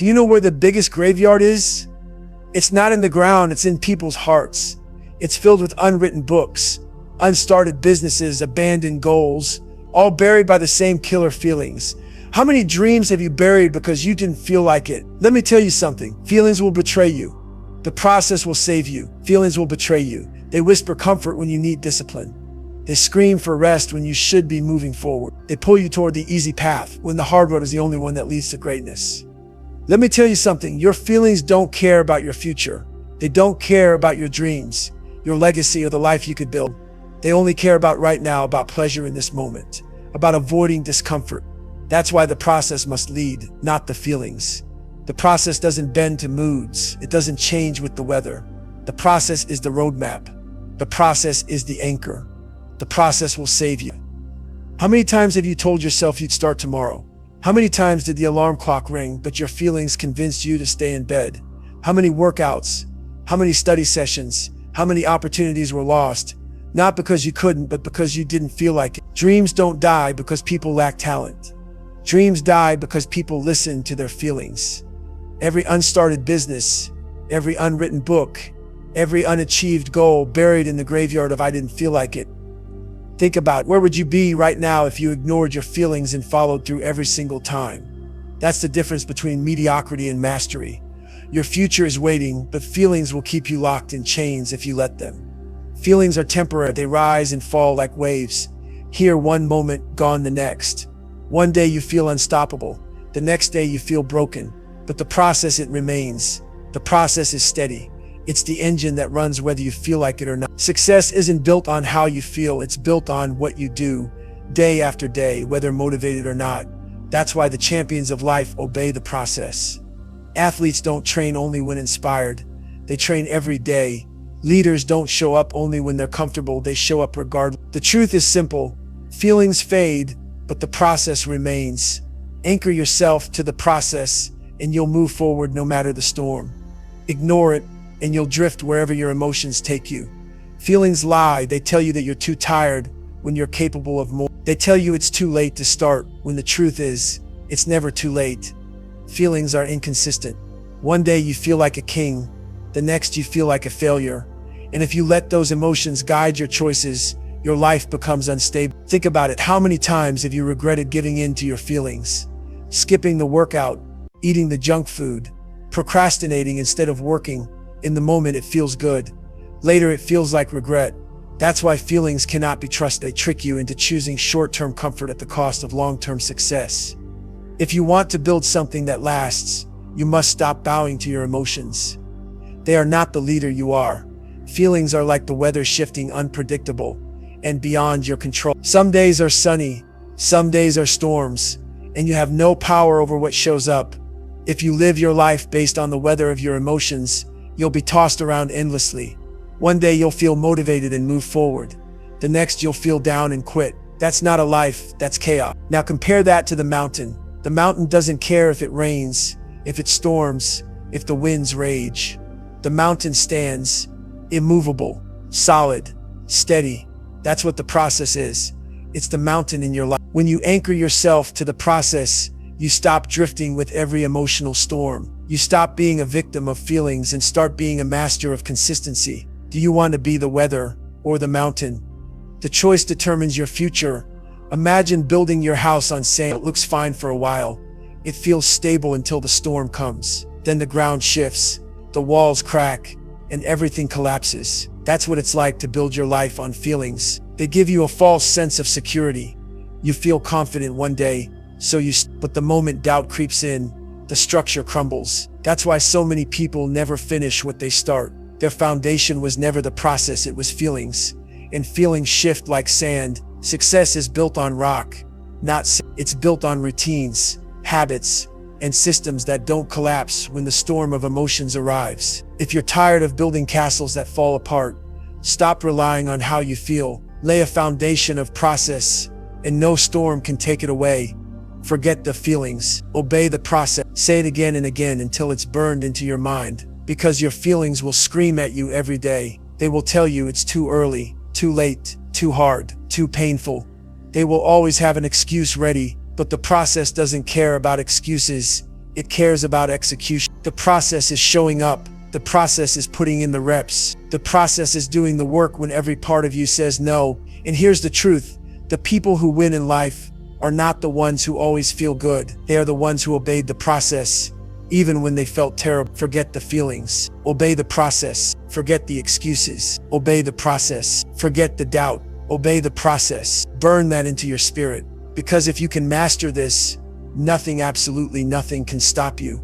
Do you know where the biggest graveyard is? It's not in the ground, it's in people's hearts. It's filled with unwritten books, unstarted businesses, abandoned goals, all buried by the same killer feelings. How many dreams have you buried because you didn't feel like it? Let me tell you something. Feelings will betray you. The process will save you. Feelings will betray you. They whisper comfort when you need discipline. They scream for rest when you should be moving forward. They pull you toward the easy path when the hard road is the only one that leads to greatness. Let me tell you something. Your feelings don't care about your future. They don't care about your dreams, your legacy, or the life you could build. They only care about right now, about pleasure in this moment, about avoiding discomfort. That's why the process must lead, not the feelings. The process doesn't bend to moods. It doesn't change with the weather. The process is the roadmap. The process is the anchor. The process will save you. How many times have you told yourself you'd start tomorrow? How many times did the alarm clock ring, but your feelings convinced you to stay in bed? How many workouts? How many study sessions? How many opportunities were lost? Not because you couldn't, but because you didn't feel like it. Dreams don't die because people lack talent. Dreams die because people listen to their feelings. Every unstarted business, every unwritten book, every unachieved goal buried in the graveyard of I didn't feel like it. Think about where would you be right now if you ignored your feelings and followed through every single time? That's the difference between mediocrity and mastery. Your future is waiting, but feelings will keep you locked in chains if you let them. Feelings are temporary. They rise and fall like waves. Here one moment, gone the next. One day you feel unstoppable. The next day you feel broken. But the process, it remains. The process is steady. It's the engine that runs whether you feel like it or not. Success isn't built on how you feel. It's built on what you do day after day, whether motivated or not. That's why the champions of life obey the process. Athletes don't train only when inspired. They train every day. Leaders don't show up only when they're comfortable. They show up regardless. The truth is simple. Feelings fade, but the process remains. Anchor yourself to the process and you'll move forward no matter the storm. Ignore it and you'll drift wherever your emotions take you. Feelings lie. They tell you that you're too tired when you're capable of more. They tell you it's too late to start when the truth is, it's never too late. Feelings are inconsistent. One day you feel like a king, the next you feel like a failure. And if you let those emotions guide your choices, your life becomes unstable. Think about it. How many times have you regretted giving in to your feelings? Skipping the workout, eating the junk food, procrastinating instead of working. In the moment it feels good. Later it feels like regret. That's why feelings cannot be trusted. They trick you into choosing short-term comfort at the cost of long-term success. If you want to build something that lasts, you must stop bowing to your emotions. They are not the leader you are. Feelings are like the weather, shifting, unpredictable, and beyond your control. Some days are sunny, some days are storms, and you have no power over what shows up. If you live your life based on the weather of your emotions, you'll be tossed around endlessly. One day you'll feel motivated and move forward. The next you'll feel down and quit. That's not a life, that's chaos. Now compare that to the mountain. The mountain doesn't care if it rains, if it storms, if the winds rage. The mountain stands, immovable, solid, steady. That's what the process is. It's the mountain in your life. When you anchor yourself to the process, you stop drifting with every emotional storm. You stop being a victim of feelings and start being a master of consistency. Do you want to be the weather or the mountain? The choice determines your future. Imagine building your house on sand. It looks fine for a while. It feels stable until the storm comes. Then the ground shifts, the walls crack, and everything collapses. That's what it's like to build your life on feelings. They give you a false sense of security. You feel confident one day, but the moment doubt creeps in, the structure crumbles. That's why so many people never finish what they start. Their foundation was never the process, it was feelings. And feelings shift like sand. Success is built on rock, not sand. It's built on routines, habits, and systems that don't collapse when the storm of emotions arrives. If you're tired of building castles that fall apart, stop relying on how you feel. Lay a foundation of process, and no storm can take it away. Forget the feelings. Obey the process. Say it again and again until it's burned into your mind. Because your feelings will scream at you every day. They will tell you it's too early, too late, too hard, too painful. They will always have an excuse ready, but the process doesn't care about excuses. It cares about execution. The process is showing up. The process is putting in the reps. The process is doing the work when every part of you says no. And here's the truth. The people who win in life are not the ones who always feel good. They are the ones who obeyed the process, even when they felt terrible. Forget the feelings. Obey the process. Forget the excuses. Obey the process. Forget the doubt. Obey the process. Burn that into your spirit. Because if you can master this, nothing, absolutely nothing can stop you.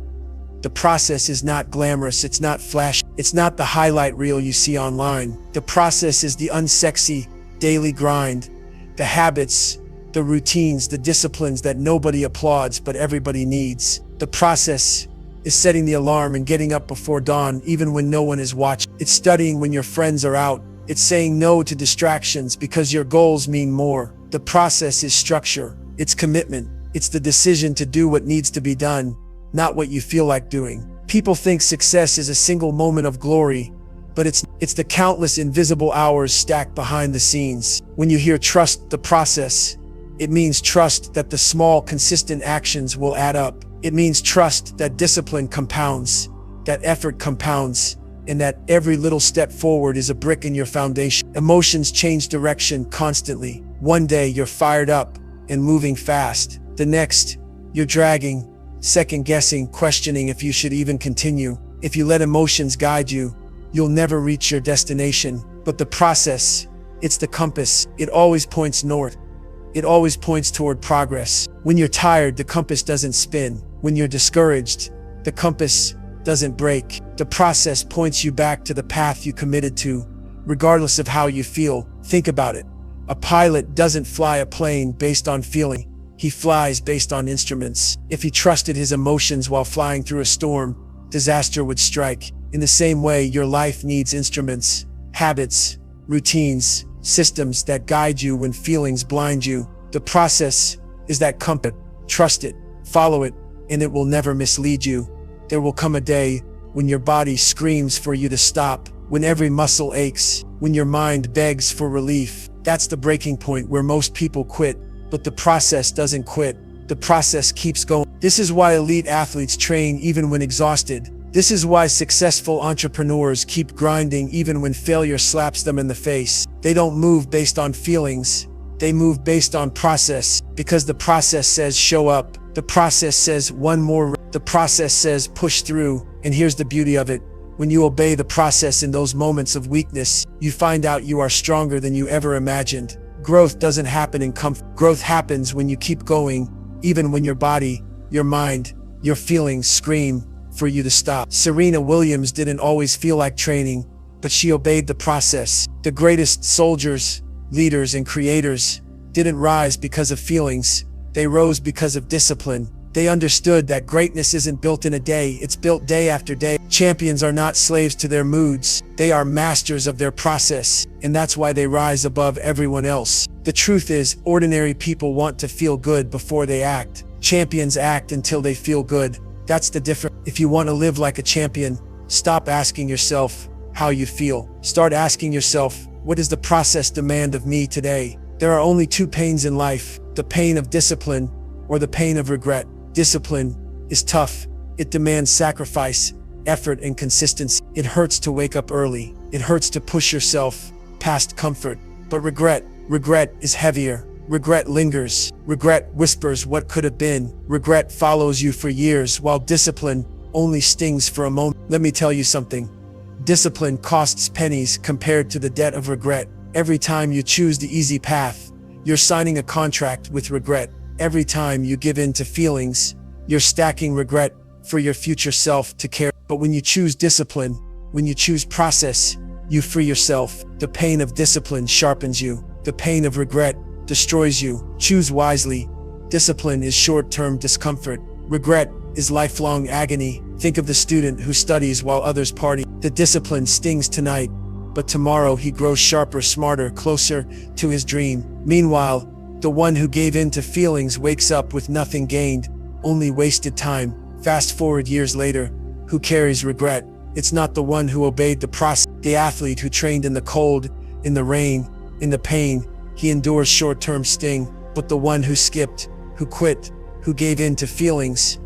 The process is not glamorous. It's not flash. It's not the highlight reel you see online. The process is the unsexy daily grind, the habits, the routines, the disciplines that nobody applauds but everybody needs. The process is setting the alarm and getting up before dawn even when no one is watching. It's studying when your friends are out. It's saying no to distractions because your goals mean more. The process is structure. It's commitment. It's the decision to do what needs to be done, not what you feel like doing. People think success is a single moment of glory, but it's the countless invisible hours stacked behind the scenes. When you hear trust the process, it means trust that the small, consistent actions will add up. It means trust that discipline compounds, that effort compounds, and that every little step forward is a brick in your foundation. Emotions change direction constantly. One day you're fired up and moving fast. The next, you're dragging, second-guessing, questioning if you should even continue. If you let emotions guide you, you'll never reach your destination. But the process, it's the compass. It always points north. It always points toward progress. When you're tired, the compass doesn't spin. When you're discouraged, the compass doesn't break. The process points you back to the path you committed to, regardless of how you feel. Think about it. A pilot doesn't fly a plane based on feeling. He flies based on instruments. If he trusted his emotions while flying through a storm, disaster would strike. In the same way, your life needs instruments, habits, routines, systems that guide you when feelings blind you. The process is that compass. Trust it, follow it, and it will never mislead you. There will come a day when your body screams for you to stop, when every muscle aches, when your mind begs for relief. That's the breaking point where most people quit, but the process doesn't quit. The process keeps going. This is why elite athletes train even when exhausted. This is why successful entrepreneurs keep grinding even when failure slaps them in the face. They don't move based on feelings. They move based on process, because the process says show up. The process says one more. The process says push through. And here's the beauty of it. When you obey the process in those moments of weakness, you find out you are stronger than you ever imagined. Growth doesn't happen in comfort. Growth happens when you keep going, even when your body, your mind, your feelings scream for you to stop. Serena Williams didn't always feel like training, but she obeyed the process. The greatest soldiers, leaders, and creators didn't rise because of feelings. They rose because of discipline. They understood that greatness isn't built in a day, it's built day after day. Champions are not slaves to their moods. They are masters of their process, and that's why they rise above everyone else. The truth is, ordinary people want to feel good before they act. Champions act until they feel good. That's the difference. If you want to live like a champion, stop asking yourself how you feel. Start asking yourself, what does the process demand of me today? There are only two pains in life, the pain of discipline or the pain of regret. Discipline is tough. It demands sacrifice, effort, and consistency. It hurts to wake up early. It hurts to push yourself past comfort. But regret is heavier. Regret lingers. Regret whispers what could have been. Regret follows you for years, while discipline only stings for a moment. Let me tell you something. Discipline costs pennies compared to the debt of regret. Every time you choose the easy path, you're signing a contract with regret. Every time you give in to feelings, you're stacking regret for your future self to carry. But when you choose discipline, when you choose process, you free yourself. The pain of discipline sharpens you. The pain of regret destroys you. Choose wisely. Discipline is short-term discomfort. Regret is lifelong agony. Think of the student who studies while others party. The discipline stings tonight, but tomorrow he grows sharper, smarter, closer to his dream. Meanwhile, the one who gave in to feelings wakes up with nothing gained, only wasted time. Fast forward years later, who carries regret? It's not the one who obeyed the process. The athlete who trained in the cold, in the rain, in the pain, he endures short-term sting. But the one who skipped, who quit, who gave in to feelings,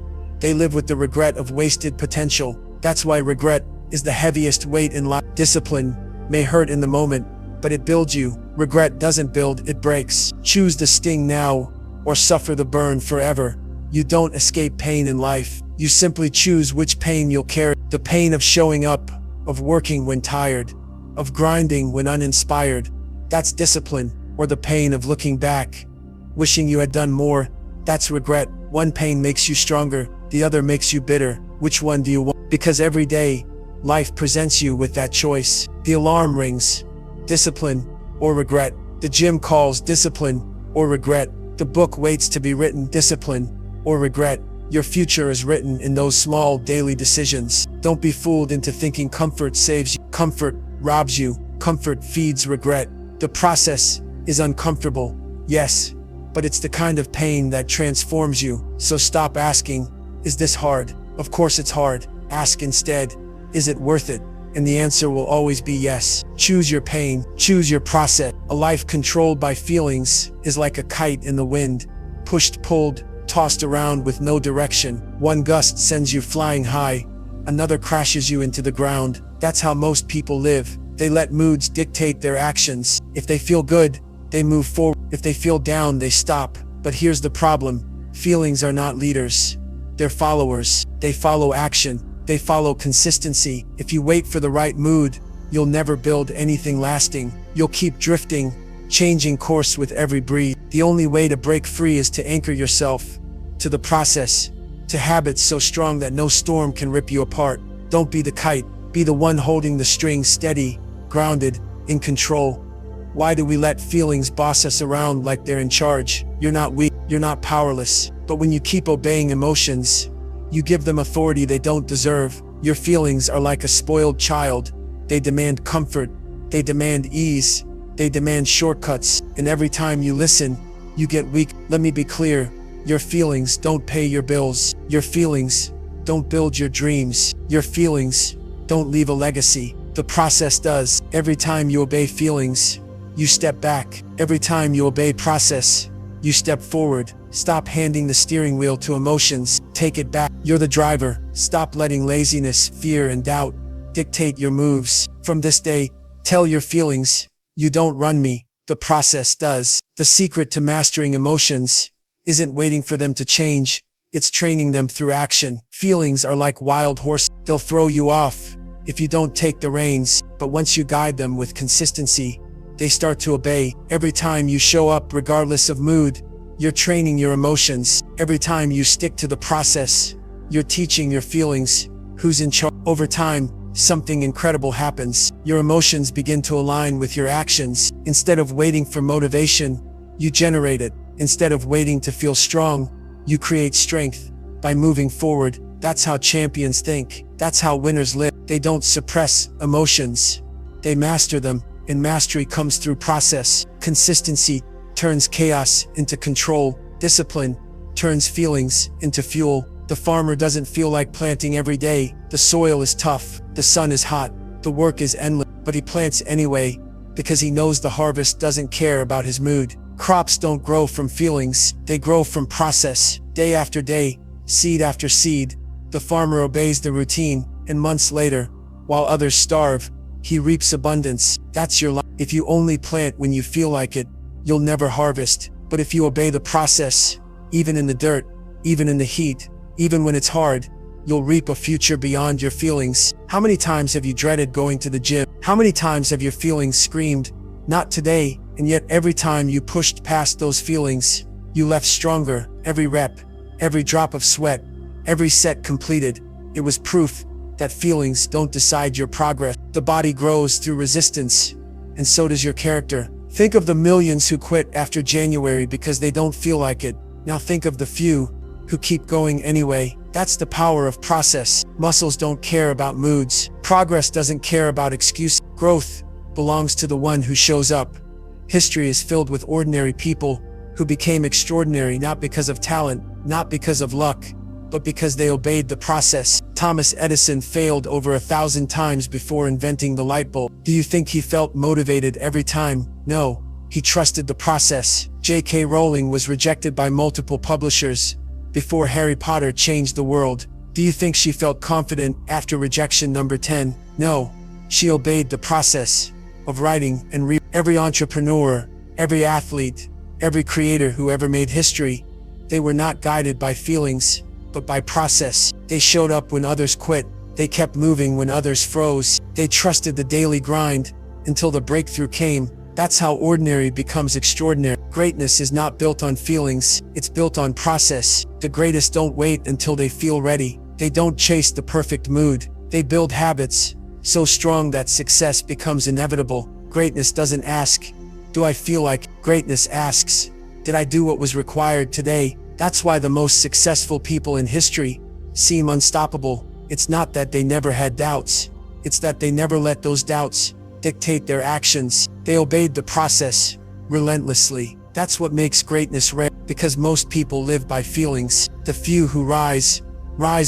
They live with the regret of wasted potential. That's why regret is the heaviest weight in life. Discipline may hurt in the moment, but it builds you. Regret doesn't build, it breaks. Choose the sting now or suffer the burn forever. You don't escape pain in life. You simply choose which pain you'll carry. The pain of showing up, of working when tired, of grinding when uninspired. That's discipline. Or the pain of looking back, wishing you had done more. That's regret. One pain makes you stronger, the other makes you bitter. Which one do you want? Because every day, life presents you with that choice. The alarm rings. Discipline or regret. The gym calls. Discipline or regret. The book waits to be written. Discipline or regret. Your future is written in those small daily decisions. Don't be fooled into thinking comfort saves you. Comfort robs you. Comfort feeds regret. The process is uncomfortable, yes, but it's the kind of pain that transforms you. So stop asking, is this hard? Of course it's hard. Ask instead, is it worth it? And the answer will always be yes. Choose your pain, choose your process. A life controlled by feelings is like a kite in the wind, pushed, pulled, tossed around with no direction. One gust sends you flying high, another crashes you into the ground. That's how most people live. They let moods dictate their actions. If they feel good, they move forward. If they feel down, they stop. But here's the problem. Feelings are not leaders. They're followers. They follow action. They follow consistency. If you wait for the right mood, you'll never build anything lasting. You'll keep drifting, changing course with every breath. The only way to break free is to anchor yourself to the process, to habits so strong that no storm can rip you apart. Don't be the kite. Be the one holding the string steady, grounded, in control. Why do we let feelings boss us around like they're in charge? You're not weak, you're not powerless. But when you keep obeying emotions, you give them authority they don't deserve. Your feelings are like a spoiled child. They demand comfort, they demand ease, they demand shortcuts. And every time you listen, you get weak. Let me be clear, your feelings don't pay your bills. Your feelings don't build your dreams. Your feelings don't leave a legacy. The process does. Every time you obey feelings, you step back. Every time you obey process, you step forward. Stop handing the steering wheel to emotions. Take it back. You're the driver. Stop letting laziness, fear, and doubt dictate your moves. From this day, tell your feelings, you don't run me. The process does. The secret to mastering emotions isn't waiting for them to change. It's training them through action. Feelings are like wild horses. They'll throw you off if you don't take the reins, but once you guide them with consistency, they start to obey. Every time you show up regardless of mood, you're training your emotions. Every time you stick to the process, you're teaching your feelings who's in charge. Over time, something incredible happens. Your emotions begin to align with your actions. Instead of waiting for motivation, you generate it. Instead of waiting to feel strong, you create strength by moving forward. That's how champions think. That's how winners live. They don't suppress emotions. They master them, and mastery comes through process. Consistency turns chaos into control. Discipline turns feelings into fuel. The farmer doesn't feel like planting every day. The soil is tough. The sun is hot. The work is endless. But he plants anyway because he knows the harvest doesn't care about his mood. Crops don't grow from feelings. They grow from process. Day after day, seed after seed, the farmer obeys the routine, and months later, while others starve, he reaps abundance. That's your life. If you only plant when you feel like it, you'll never harvest. But if you obey the process, even in the dirt, even in the heat, even when it's hard, you'll reap a future beyond your feelings. How many times have you dreaded going to the gym? How many times have your feelings screamed, "Not today," and yet every time you pushed past those feelings, you left stronger. Every rep, every drop of sweat, every set completed, it was proof that feelings don't decide your progress. The body grows through resistance, and so does your character. Think of the millions who quit after January because they don't feel like it. Now think of the few who keep going anyway. That's the power of process. Muscles don't care about moods. Progress doesn't care about excuses. Growth belongs to the one who shows up. History is filled with ordinary people who became extraordinary not because of talent, not because of luck, but because they obeyed the process. Thomas Edison failed over 1,000 times before inventing the light bulb. Do you think he felt motivated every time? No, he trusted the process. J.K. Rowling was rejected by multiple publishers, before Harry Potter changed the world. Do you think she felt confident after rejection number 10? No. She obeyed the process of writing and every entrepreneur, every athlete, every creator who ever made history. They were not guided by feelings, but by process. They showed up when others quit. They kept moving when others froze. They trusted the daily grind until the breakthrough came. That's how ordinary becomes extraordinary. Greatness is not built on feelings, it's built on process. The greatest don't wait until they feel ready. They don't chase the perfect mood. They build habits so strong that success becomes inevitable. Greatness doesn't ask, do I feel like? Greatness asks, did I do what was required today? That's why the most successful people in history seem unstoppable. It's not that they never had doubts. It's that they never let those doubts dictate their actions. They obeyed the process relentlessly. That's what makes greatness rare, because most people live by feelings. The few who rise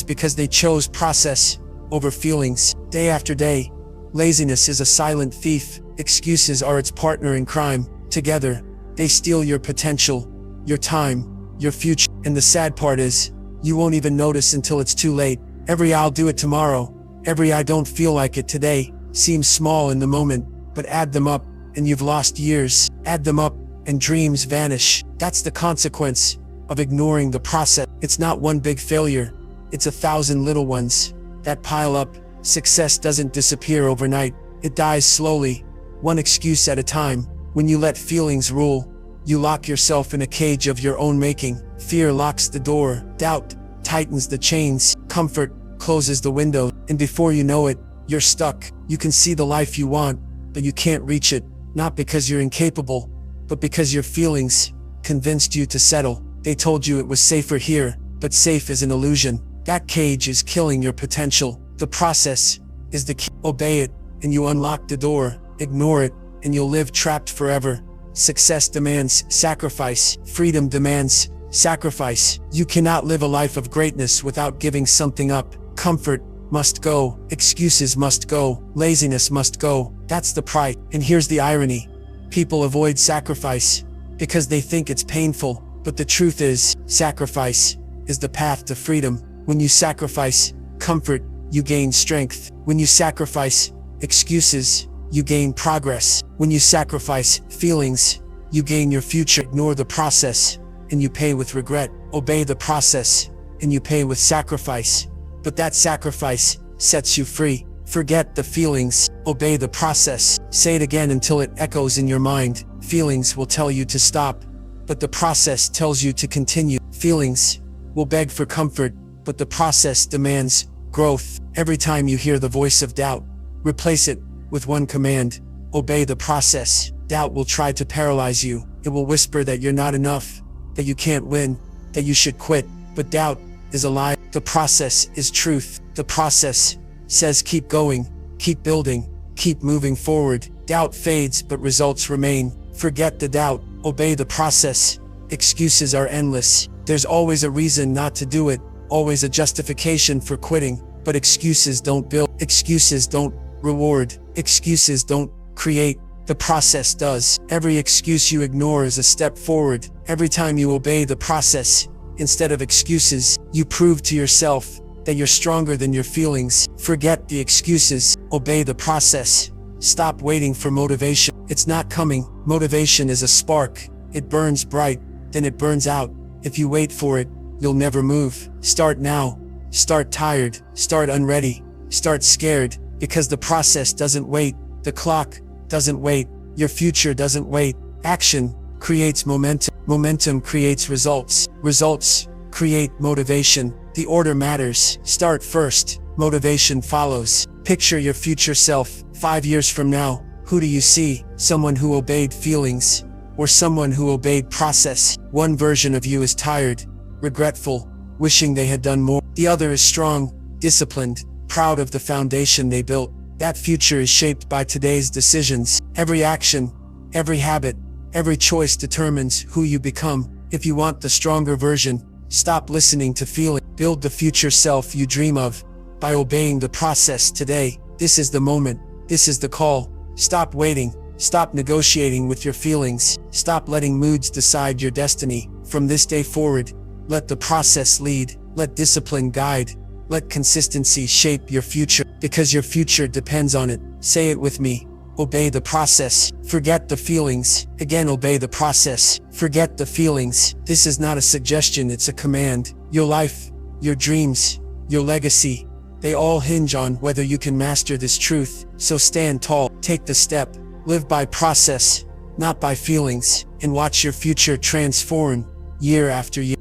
because they chose process over feelings. Day after day, laziness is a silent thief. Excuses are its partner in crime. Together, they steal your potential, your time, your future. And the sad part is, you won't even notice until it's too late. Every "I'll do it tomorrow," every "I don't feel like it today" seems small in the moment, but add them up, and you've lost years. Add them up, and dreams vanish. That's the consequence of ignoring the process. It's not one big failure, it's 1,000 little ones that pile up. Success doesn't disappear overnight, it dies slowly, one excuse at a time. When you let feelings rule, you lock yourself in a cage of your own making. Fear locks the door, doubt tightens the chains, comfort closes the window, and before you know it, you're stuck. You can see the life you want, but you can't reach it, not because you're incapable, but because your feelings convinced you to settle. They told you it was safer here, but safe is an illusion. That cage is killing your potential. The process is the key. Obey it, and you unlock the door. Ignore it, and you'll live trapped forever. Success demands sacrifice. Freedom demands sacrifice. You cannot live a life of greatness without giving something up. Comfort must go. Excuses must go. Laziness must go. That's the price. And here's the irony. People avoid sacrifice because they think it's painful. But the truth is, sacrifice is the path to freedom. When you sacrifice comfort, you gain strength. When you sacrifice excuses, you gain progress. When you sacrifice feelings, you gain your future. Ignore the process, and you pay with regret. Obey the process, and you pay with sacrifice. But that sacrifice sets you free. Forget the feelings, obey the process. Say it again until it echoes in your mind. Feelings will tell you to stop, but the process tells you to continue. Feelings will beg for comfort, but the process demands growth. Every time you hear the voice of doubt, replace it with one command: obey the process. Doubt will try to paralyze you. It will whisper that you're not enough, that you can't win, that you should quit. But doubt is a lie. The process is truth. The process says keep going, keep building, keep moving forward. Doubt fades, but results remain. Forget the doubt, obey the process. Excuses are endless. There's always a reason not to do it, always a justification for quitting. But excuses don't build, excuses don't reward, excuses don't create. The process does. Every excuse you ignore is a step forward. Every time you obey the process instead of excuses, you prove to yourself that you're stronger than your feelings. Forget the excuses, obey the process. Stop waiting for motivation. It's not coming. Motivation is a spark. It burns bright, then it burns out. If you wait for it, you'll never move. Start now. Start tired. Start unready. Start scared, because the process doesn't wait. The clock doesn't wait. Your future doesn't wait. Action creates momentum. Momentum creates results. Results create motivation. The order matters. Start first. Motivation follows. Picture your future self 5 years from now. Who do you see? Someone who obeyed feelings, or someone who obeyed process? One version of you is tired, regretful, wishing they had done more. The other is strong, disciplined, proud of the foundation they built. That future is shaped by today's decisions. Every action, every habit, every choice determines who you become. If you want the stronger version, stop listening to feeling. Build the future self you dream of by obeying the process today. This is the moment. This is the call. Stop waiting. Stop negotiating with your feelings. Stop letting moods decide your destiny. From this day forward, Let the process lead. Let discipline guide. Let consistency shape your future, because your future depends on it. Say it with me. Obey the process. Forget the feelings. Again, obey the process. Forget the feelings. This is not a suggestion, it's a command. Your life, your dreams, your legacy, they all hinge on whether you can master this truth. So stand tall, take the step, live by process, not by feelings, and watch your future transform year after year.